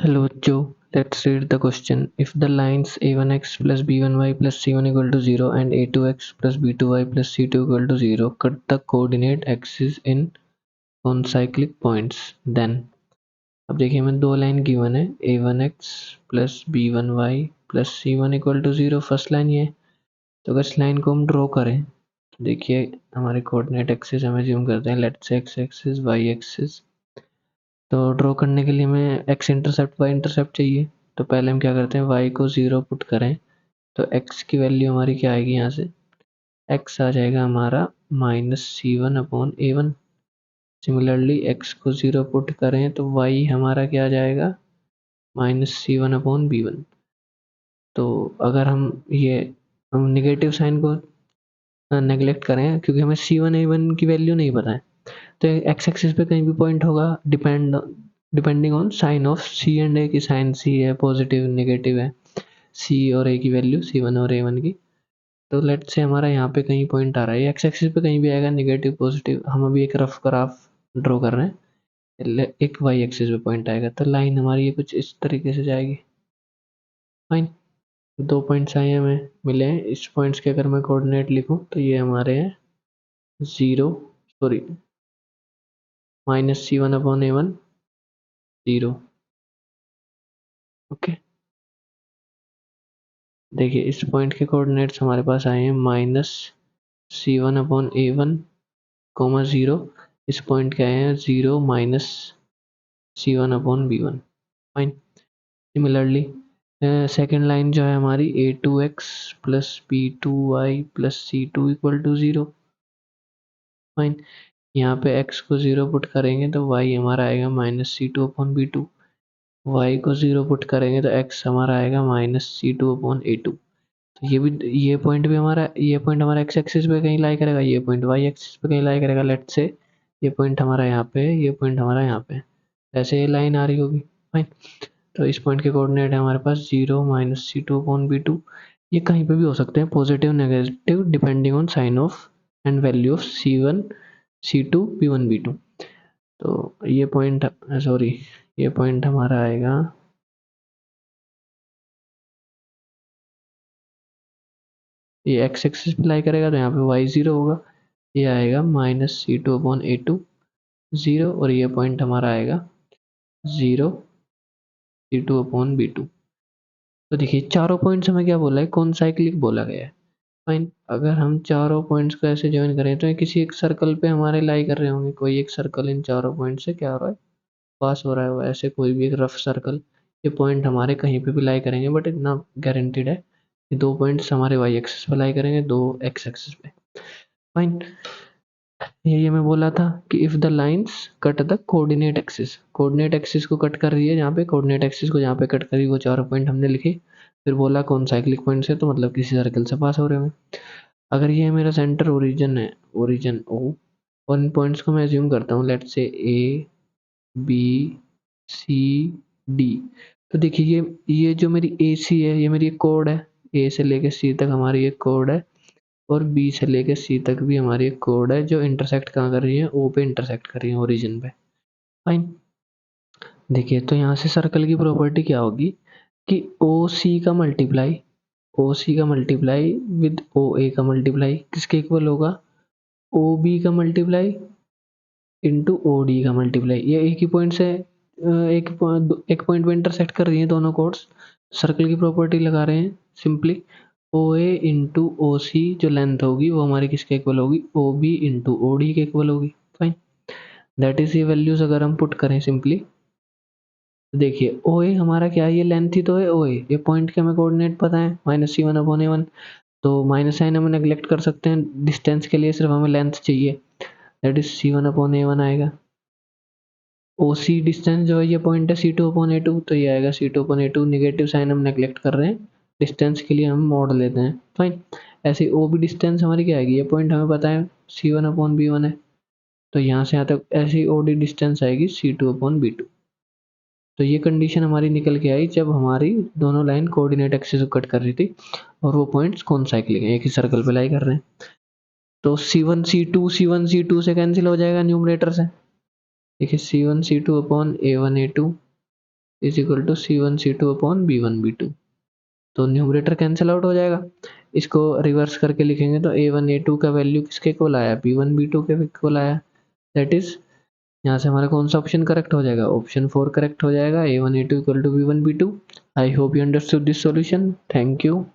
Hello Joe, let's read the question. If the lines a1x plus b1y plus c1 equal to 0 and a2x plus b2y plus c2 equal to 0 cut the coordinate axis in concyclic points, then अब देखिए हमें दो line given है a1x plus b1y plus c1 equal to 0 first line ये है। तो अगर इस लाइन को हम ड्रॉ करें तो देखिए हमारे कोऑर्डिनेट एक्सिस हम ज्यूम करते हैं, let's say X axis Y axis. तो ड्रॉ करने के लिए हमें एक्स इंटरसेप्ट वाई इंटरसेप्ट चाहिए। तो पहले हम क्या करते हैं, वाई को 0 पुट करें तो एक्स की वैल्यू हमारी क्या आएगी, यहाँ से एक्स आ जाएगा हमारा -c1/a1। सिमिलरली एक्स को 0 पुट करें तो वाई हमारा क्या आ जाएगा, -c1/b1। तो अगर हम निगेटिव साइन को नेगलेक्ट करें क्योंकि हमें c1a1 की वैल्यू नहीं पता है, तो एक्स एक्सिस पे कहीं भी पॉइंट होगा depending on sign of c and a की। साइन सी है पॉजिटिव नेगेटिव है, सी और ए की वैल्यू c1 और a1 की। तो लेट से हमारा यहाँ पे कहीं पॉइंट आ रहा है, एक्स एक्सिस पे कहीं भी आएगा नेगेटिव पॉजिटिव। हम अभी एक रफ ग्राफ ड्रॉ कर रहे हैं, एक वाई एक्सिस पे पॉइंट आएगा तो लाइन हमारी ये कुछ इस तरीके से जाएगी। फाइन, दो पॉइंट्स आए हमें मिले हैं। इस पॉइंट्स के अगर मैं कोऑर्डिनेट लिखूं तो ये हमारे हैं 0 सॉरी -c1/a1 0। ओके, देखिए इस पॉइंट के कोऑर्डिनेट्स हमारे पास आए हैं -c1/a1, 0। इस पॉइंट के आए हैं 0 -c1/b1। Fine, similarly second line जो है हमारी a2x plus b2y plus c2 equal to 0। Fine, यहाँ पे x को 0 पुट करेंगे तो y हमारा आएगा -c2/b2। y को 0 पुट करेंगे तो x हमारा आएगा -c2/a2। तो ये पॉइंट हमारा एक्स एक्सिस पे कहीं लाई करेगा, ये पॉइंट वाई एक्सिस पे कहीं लाई करेगा। लेट्स से ये पॉइंट हमारा यहाँ पे है, ये पॉइंट हमारा यहाँ पे है, ऐसे ये लाइन आ रही होगी। फाइन, तो इस पॉइंट के कोऑर्डिनेट है हमारे पास 0 -c2/b2। ये कहीं पे भी हो सकते हैं, positive negative depending on sign of and value of c1 c2 p1 b2। तो ये पॉइंट सॉरी ये पॉइंट हमारा आएगा, ये एक्स एक्सिस पे लाई करेगा तो यहाँ पे वाई 0 होगा, ये आएगा -c2/a2 0। और ये पॉइंट हमारा आएगा 0 c2/b2। तो देखिए चारों पॉइंट्स हमें क्या बोला है, कौन साइक्लिक बोला गया है। फाइन, अगर हम चारों पॉइंट्स को ऐसे ज्वाइन करें तो ये किसी एक सर्कल पे हमारे लाई कर रहे होंगे। कोई एक सर्कल इन चारों पॉइंट से क्या हो रहा है, पास हो रहा है। वो ऐसे कोई भी एक रफ सर्कल, ये पॉइंट हमारे कहीं पे भी लाई करेंगे, बट इतना गारंटीड है कि दो पॉइंट्स हमारे वाई एक्सिस पे लाई करेंगे, दो एक्स एक्सिस पे। फाइन, यही हमें बोला था कि if the lines cut the coordinate axis को कट कर रही है, जहाँ पे कोऑर्डिनेट एक्सिस को जहाँ पे कट करी वो चारों पॉइंट हमने लिखे। फिर बोला कौन साइक्लिक पॉइंट से, तो मतलब किसी सर्कल से पास हो रहे हैं। अगर ये मेरा सेंटर ओरिजिन है, ओरिजिन ओ, और इन पॉइंट्स को मैं अज्यूम करता हूँ, let's say A B C D. तो देखिए ये जो मेरी ए सी है, ये मेरी एक कोड है। ए से लेके सी तक हमारी एक कोड है, और बी से लेके सी तक भी हमारी एक कोड है जो इंटरसेक्ट कहाँ कर रही है, ओ पे इंटरसेक्ट कर रही है, ओरिजिन पे। फाइन, देखिए तो यहाँ से सर्कल की प्रॉपर्टी क्या होगी कि ओ सी का मल्टीप्लाई विद ओ ए का मल्टीप्लाई किसके इक्वल होगा, ओ बी का मल्टीप्लाई इंटू ओ डी का मल्टीप्लाई। ये एक ही पॉइंट से एक पॉइंट पे इंटरसेक्ट कर रही है दोनों कोड्स। सर्कल की प्रॉपर्टी लगा रहे हैं सिंपली, ओ ए इंटू ओ सी जो लेंथ होगी वो हमारी किसके इक्वल होगी, O B into O D के इक्वल होगी। फाइन, दैट इज ये वैल्यूज अगर हम पुट करें सिंपली, तो देखिए ओ ए हमारा क्या है, ये लेंथ ही तो है ओ ए, ये पॉइंट के हमें कोऑर्डिनेट पता है -c1/a1। तो माइनस साइन हम नेग्लेक्ट कर सकते हैं, डिस्टेंस के लिए सिर्फ हमें लेंथ चाहिए, दैट इज c1/a1 आएगा। ओ सी डिस्टेंस जो है ये पॉइंट है c2/a2, तो ये आएगा c2/a2। नेगेटिव साइन हम नेग्लेक्ट कर रहे हैं, डिस्टेंस के लिए हम मोड लेते हैं। फाइन, ऐसे ओ बी डिस्टेंस हमारी क्या आएगी, ये पॉइंट हमें पता है c1/b1 है, तो यहाँ से यहाँ तक ऐसी ओ डी डिस्टेंस आएगी c2/b2। तो ये कंडीशन हमारी निकल के आई जब हमारी दोनों लाइन कोऑर्डिनेट एक्सिस को कट कर रही थी, और वो पॉइंट्स कौन साइक्लिक है, एक ही सर्कल पे लाई कर रहे हैं। तो C1 C2 से कैंसिल हो जाएगा न्यूमरेटर से। देखिए C1 C2/a1 a2 is equal to C1 C2 upon B1 B2। तो न्यूमरेटर कैंसिल आउट हो जाएगा। इसको रिवर्स करके लिखेंगे तो A1 A2 का वैल्यू किसके इक्वल आया, B1 B2 के इक्वल आया। दैट इज यहाँ से हमारा कौन सा ऑप्शन करेक्ट हो जाएगा, ऑप्शन 4 करेक्ट हो जाएगा। A1 A2 equal to B1 B2। I hope you understood this solution. Thank you.